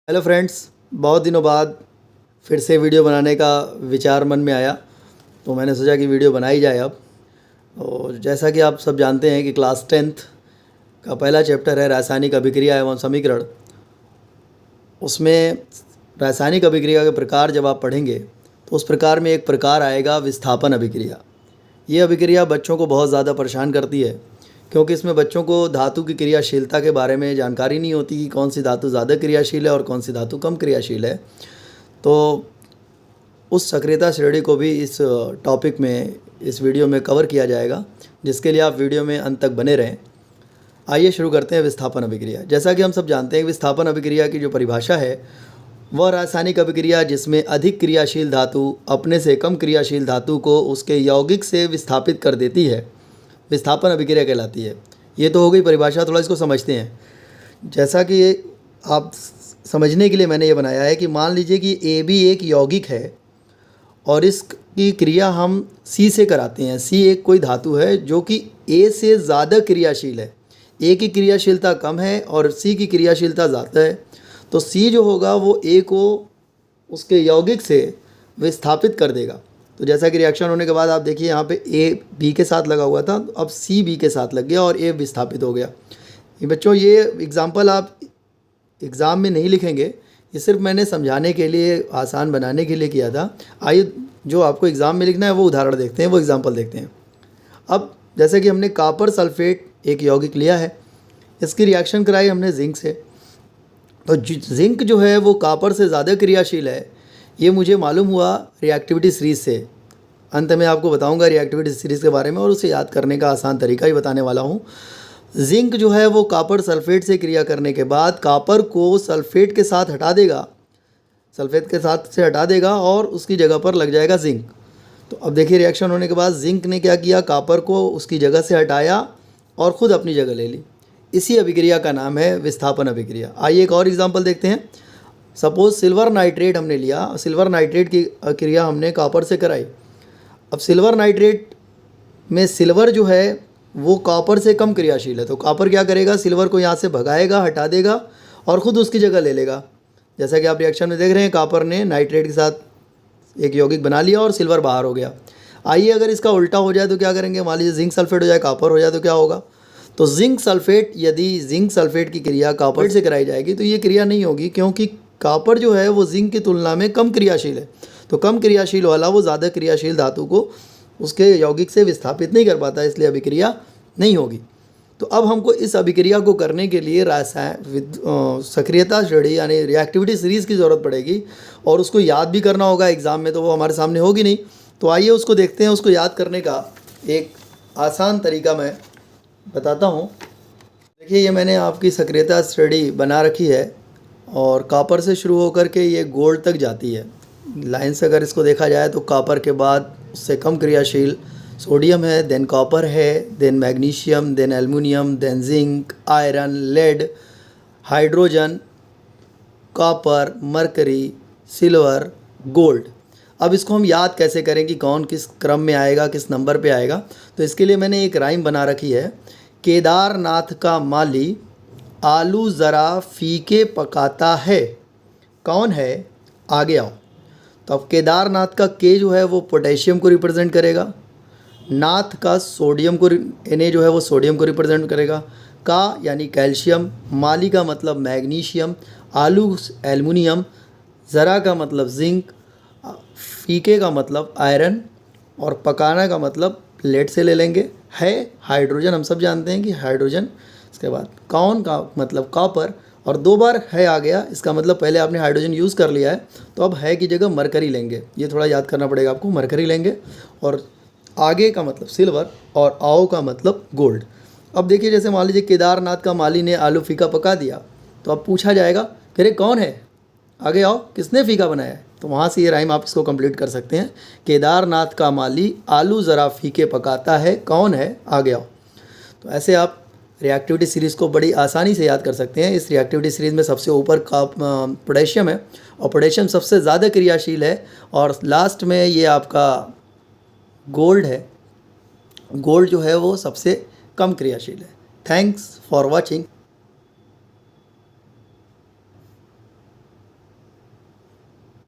Hello friends, बहुत दिनों बाद फिर से वीडियो बनाने का विचार मन में आया, तो मैंने सोचा कि वीडियो बनाई जाए अब। और जैसा कि आप सब जानते हैं कि क्लास 10th का पहला चैप्टर है रासायनिक अभिक्रिया एवं समीकरण। उसमें रासायनिक अभिक्रिया के प्रकार जब आप पढ़ेंगे तो उस प्रकार में एक प्रकार आएगा विस्थापन अभिक्रिया। ये अभिक्रिया बच्चों को बहुत ज़्यादा परेशान करती है, क्योंकि इसमें बच्चों को धातु की क्रियाशीलता के बारे में जानकारी नहीं होती कि कौन सी धातु ज़्यादा क्रियाशील है और कौन सी धातु कम क्रियाशील है। तो उस सक्रियता श्रेणी को भी इस टॉपिक में, इस वीडियो में कवर किया जाएगा, जिसके लिए आप वीडियो में अंत तक बने रहें। आइए शुरू करते हैं विस्थापन अभिक्रिया। जैसा कि हम सब जानते हैं, विस्थापन अभिक्रिया की जो परिभाषा है वह रासायनिक अभिक्रिया जिसमें अधिक क्रियाशील धातु अपने से कम क्रियाशील धातु को उसके यौगिक से विस्थापित कर देती है, विस्थापन अभिक्रिया कहलाती है। ये तो हो गई परिभाषा, थोड़ा इसको समझते हैं। जैसा कि आप समझने के लिए मैंने ये बनाया है कि मान लीजिए कि ए भी एक यौगिक है और इसकी क्रिया हम सी से कराते हैं। सी एक कोई धातु है जो कि ए से ज़्यादा क्रियाशील है। ए की क्रियाशीलता कम है और सी की क्रियाशीलता ज़्यादा है, तो सी जो होगा वो ए को उसके यौगिक से विस्थापित कर देगा। तो जैसा कि रिएक्शन होने के बाद आप देखिए यहाँ पे ए बी के साथ लगा हुआ था, अब सी बी के साथ लग गया और ए विस्थापित हो गया। ये बच्चों, ये एग्जाम्पल आप एग्ज़ाम में नहीं लिखेंगे, ये सिर्फ मैंने समझाने के लिए, आसान बनाने के लिए किया था। आइए जो आपको एग्ज़ाम में लिखना है वो उदाहरण देखते हैं, वो एग्जाम्पल देखते हैं। अब जैसे कि हमने कॉपर सल्फेट एक यौगिक लिया है, इसकी रिएक्शन कराई हमने जिंक से। तो जिंक जो है वो कॉपर से ज़्यादा क्रियाशील है, ये मुझे मालूम हुआ रिएक्टिविटी सीरीज़ से। अंत में आपको बताऊंगा रिएक्टिविटी सीरीज़ के बारे में और उसे याद करने का आसान तरीका ही बताने वाला हूँ। जिंक जो है वो कॉपर सल्फेट से क्रिया करने के बाद कॉपर को सल्फेट के साथ हटा देगा, सल्फेट के साथ से हटा देगा और उसकी जगह पर लग जाएगा जिंक। तो अब देखिए रिएक्शन होने के बाद जिंक ने क्या किया, कॉपर को उसकी जगह से हटाया और ख़ुद अपनी जगह ले ली। इसी अभिक्रिया का नाम है विस्थापन अभिक्रिया। आइए एक और एग्जांपल देखते हैं। सपोज़ सिल्वर नाइट्रेट हमने लिया, सिल्वर नाइट्रेट की क्रिया हमने कॉपर से कराई। अब सिल्वर नाइट्रेट में सिल्वर जो है वो कॉपर से कम क्रियाशील है, तो कॉपर क्या करेगा, सिल्वर को यहाँ से भगाएगा, हटा देगा और ख़ुद उसकी जगह ले लेगा। जैसा कि आप रिएक्शन में देख रहे हैं, कॉपर ने नाइट्रेट के साथ एक यौगिक बना लिया और सिल्वर बाहर हो गया। आइए अगर इसका उल्टा हो जाए तो क्या करेंगे, मान लीजिए जिंक सल्फेट हो जाए, कॉपर हो जाए तो क्या होगा। तो जिंक सल्फेट, यदि जिंक सल्फेट की क्रिया कॉपर से कराई जाएगी तो ये क्रिया नहीं होगी, क्योंकि कॉपर जो है वो जिंक की तुलना में कम क्रियाशील है। तो कम क्रियाशील वाला वो ज़्यादा क्रियाशील धातु को उसके यौगिक से विस्थापित नहीं कर पाता, इसलिए अभिक्रिया नहीं होगी। तो अब हमको इस अभिक्रिया को करने के लिए सक्रियता श्रेणी यानी रिएक्टिविटी सीरीज़ की ज़रूरत पड़ेगी और उसको याद भी करना होगा एग्ज़ाम में, तो वो हमारे सामने होगी नहीं। तो आइए उसको देखते हैं। उसको याद करने का एक आसान तरीका मैं बताता हूँ। देखिए ये मैंने आपकी सक्रियता श्रेणी बना रखी है और कॉपर से शुरू होकर के ये गोल्ड तक जाती है। लाइन से अगर इसको देखा जाए तो कॉपर के बाद उससे कम क्रियाशील सोडियम है, देन कॉपर है, then magnesium, then aluminium, then zinc, iron, lead, hydrogen, copper, mercury, silver, gold. अब इसको हम याद कैसे करें कि कौन किस क्रम में आएगा, किस नंबर पे आएगा। तो इसके लिए मैंने एक राइम बना रखी है। केदारनाथ का माली आलू ज़रा फीके पकाता है, कौन है, आगे आओ। तो अब केदारनाथ का के जो है वो पोटेशियम को रिप्रेजेंट करेगा, नाथ का सोडियम को, Na जो है वो सोडियम को रिप्रेजेंट करेगा, का यानी कैल्शियम, माली का मतलब मैग्नीशियम, आलू एल्युमिनियम, ज़रा का मतलब जिंक, फीके का मतलब आयरन और पकाना का मतलब लेड से ले लेंगे, है हाइड्रोजन। हम सब जानते हैं कि हाइड्रोजन। इसके बाद कौन का मतलब कॉपर और दो बार है आ गया, इसका मतलब पहले आपने हाइड्रोजन यूज़ कर लिया है, तो अब है की जगह मरकरी लेंगे। ये थोड़ा याद करना पड़ेगा आपको, मरकरी लेंगे और आगे का मतलब सिल्वर और आओ का मतलब गोल्ड। अब देखिए जैसे मान लीजिए केदारनाथ का माली ने आलू फीका पका दिया, तो अब पूछा जाएगा फिर कौन है, आगे आओ, किसने फीका बनाया है। तो वहाँ से ये राइम आप इसको कंप्लीट कर सकते हैं। केदारनाथ का माली आलू ज़रा फीके पकाता है, कौन है, आगे आओ। तो ऐसे आप रिएक्टिविटी सीरीज़ को बड़ी आसानी से याद कर सकते हैं। इस रिएक्टिविटी सीरीज़ में सबसे ऊपर का पोटेशियम है और पोटेशियम सबसे ज़्यादा क्रियाशील है और लास्ट में ये आपका गोल्ड है। गोल्ड जो है वो सबसे कम क्रियाशील है। Thanks for watching.